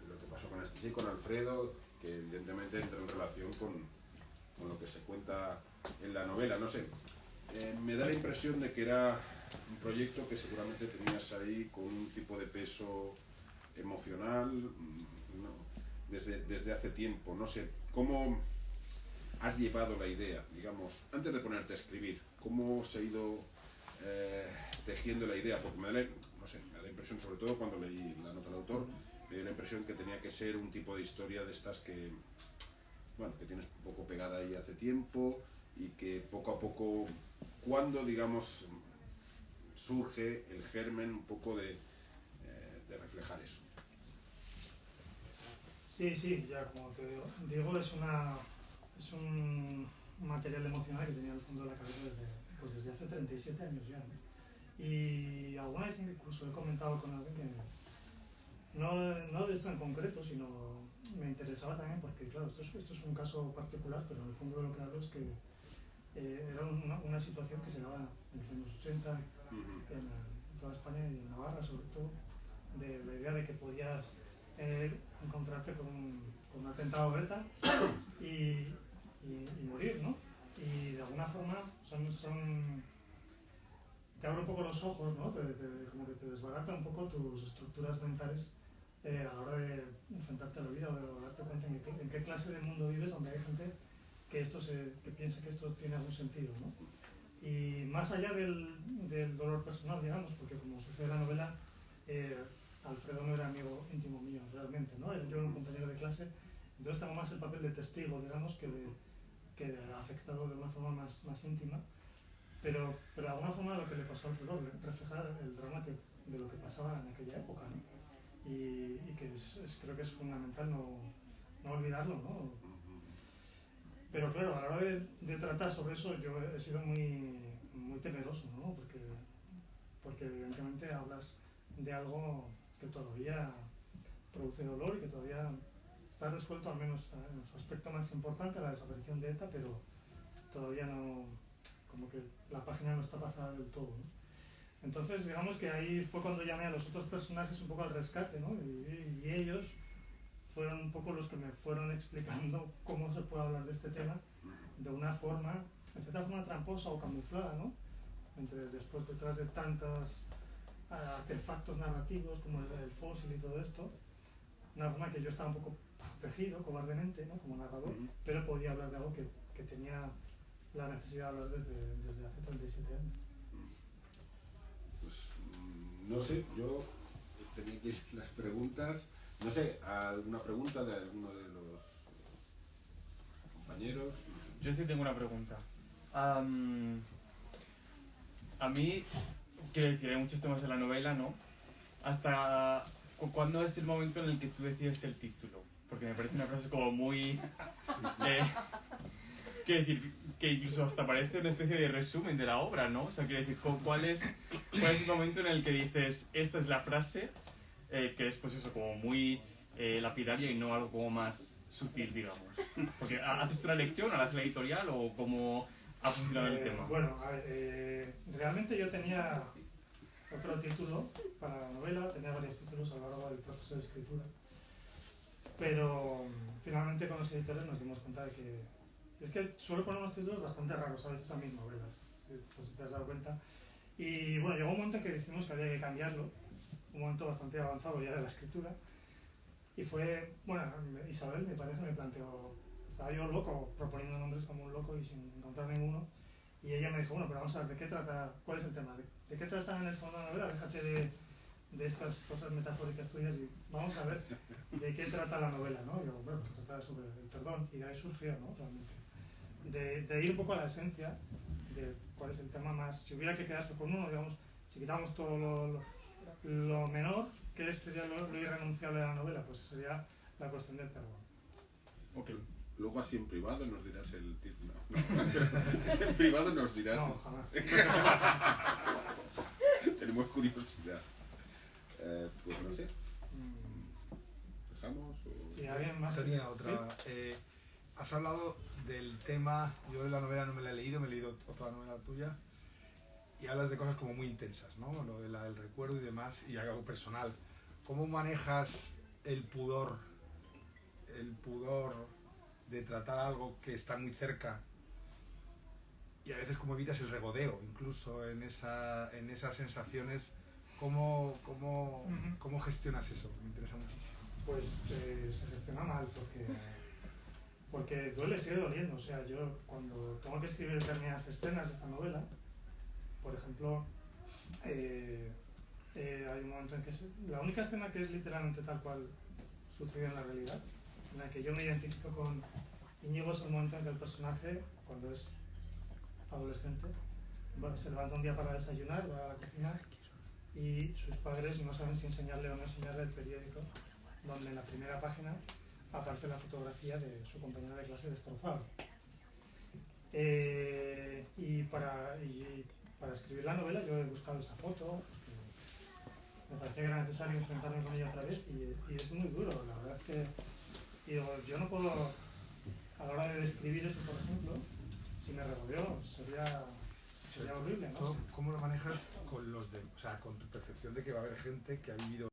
Speaker 2: de lo que pasó con este chico, con Alfredo, que evidentemente entra en relación con lo que se cuenta en la novela, no sé. Me da la impresión de que era un proyecto que seguramente tenías ahí con un tipo de peso emocional, ¿no? desde hace tiempo, no sé, ¿cómo has llevado la idea, digamos, antes de ponerte a escribir? ¿Cómo se ha ido tejiendo la idea? Porque me da la impresión, sobre todo cuando leí la nota del autor, me dio la impresión que tenía que ser un tipo de historia de estas que, bueno, que tienes un poco pegada ahí hace tiempo y que poco a poco, cuando, digamos, surge el germen un poco de reflejar eso.
Speaker 3: Sí, ya como te digo, es un material emocional que tenía en el fondo de la cabeza desde hace 37 años ya, ¿no? Y alguna vez incluso he comentado con alguien que no de esto en concreto, sino me interesaba también porque, claro, esto es un caso particular, pero en el fondo de lo que hablo es que era una situación que se daba en los años 80 en toda España y en Navarra sobre todo, de la idea de que podías encontrarte con un atentado beta y morir, ¿no? Y de alguna forma te abre un poco los ojos, ¿no? Como que te desbarata un poco tus estructuras mentales a la hora de enfrentarte a la vida o de darte cuenta en qué clase de mundo vives, donde hay gente que piensa que esto tiene algún sentido, ¿no? Y más allá del dolor personal, digamos, porque como sucede en la novela, Alfredo no era amigo íntimo mío realmente, ¿no? Yo era un compañero de clase, entonces tengo más el papel de testigo, digamos, que ha afectado de una forma más íntima, pero de alguna forma lo que le pasó a Alfredo refleja el drama de lo que pasaba en aquella época, ¿no? Y que creo que es fundamental no olvidarlo, ¿no? Pero claro, a la hora de tratar sobre eso yo he sido muy temeroso, ¿no? Porque evidentemente hablas de algo que todavía produce dolor y que todavía está resuelto, al menos en su aspecto más importante, la desaparición de ETA, pero todavía no, como que la página no está pasada del todo, ¿no? Entonces, digamos que ahí fue cuando llamé a los otros personajes un poco al rescate, ¿no? Y ellos fueron un poco los que me fueron explicando cómo se puede hablar de este tema de una forma, en cierta forma tramposa o camuflada, ¿no? Detrás de tantos artefactos narrativos como el fósil y todo esto, una forma que yo estaba un poco protegido cobardemente, ¿no? Como narrador, pero podía hablar de algo que tenía la necesidad de hablar desde hace 37 años.
Speaker 2: Pues no sé, yo tenía que ir las preguntas, no sé, ¿alguna pregunta de alguno de los compañeros?
Speaker 1: Yo sí tengo una pregunta. A mí, quiero decir, hay muchos temas en la novela, ¿no? ¿Hasta cuándo es el momento en el que tú decides el título? Porque me parece una frase como muy... quiero decir, que incluso hasta parece una especie de resumen de la obra, ¿no? O sea, quiero decir, ¿cuál es el momento en el que dices, esta es la frase, que es pues eso, como muy lapidaria y no algo como más sutil, digamos? Porque ¿haces una lección, haces la editorial o cómo ha funcionado el tema?
Speaker 3: Bueno, a ver, realmente yo tenía otro título para la novela, tenía varios títulos a lo largo del proceso de escritura, pero finalmente con los editores nos dimos cuenta de que es que suelo poner unos títulos bastante raros a veces a mis novelas, si te has dado cuenta. Y bueno, llegó un momento en que decidimos que había que cambiarlo, un momento bastante avanzado ya de la escritura, y fue, bueno, Isabel, mi pareja, me planteó, estaba yo loco, proponiendo nombres como un loco y sin encontrar ninguno, y ella me dijo, bueno, pero vamos a ver, ¿de qué trata? ¿Cuál es el tema? ¿De qué trata en el fondo de la novela? Déjate de estas cosas metafóricas tuyas y vamos a ver de qué trata la novela, ¿no? Y digo, bueno, pues trata sobre el perdón y de ahí surgió, ¿no? Realmente. De ir un poco a la esencia de cuál es el tema más, si hubiera que quedarse con uno, digamos, si quitamos todo lo menor, ¿qué sería lo irrenunciable de la novela? Pues sería la cuestión del perdón.
Speaker 1: Ok.
Speaker 2: Luego así en privado nos dirás el título. No. En privado nos dirás.
Speaker 3: No, jamás.
Speaker 2: Tenemos curiosidad. Pues no sé. ¿Dejamos? O...
Speaker 3: Sí, alguien más.
Speaker 4: Tenía otra.
Speaker 3: ¿Sí?
Speaker 4: Has hablado del tema, yo de la novela no me la he leído, me he leído otra novela tuya, y hablas de cosas como muy intensas, ¿no? Lo del recuerdo y demás, y algo personal. ¿Cómo manejas el pudor de tratar algo que está muy cerca? Y a veces cómo evitas el regodeo, incluso en esas sensaciones. ¿Cómo gestionas eso? Me interesa muchísimo.
Speaker 3: Pues se gestiona mal porque duele, sigue doliendo. O sea, yo cuando tengo que escribir determinadas escenas de esta novela, por ejemplo, hay un momento en que la única escena que es literalmente tal cual sucedió en la realidad, en la que yo me identifico con Íñigo, es el momento en que el personaje, cuando es adolescente, se levanta un día para desayunar, va a la cocina y sus padres no saben si enseñarle o no enseñarle el periódico, donde en la primera página aparece la fotografía de su compañero de clase destrozado. Y para escribir la novela yo he buscado esa foto, me parecía que era necesario enfrentarme con ella otra vez y es muy duro, la verdad es que digo, yo no puedo, a la hora de describir eso, por ejemplo, si me regodeo sería horrible, ¿no?
Speaker 4: ¿Cómo lo manejas con con tu percepción de que va a haber gente que ha vivido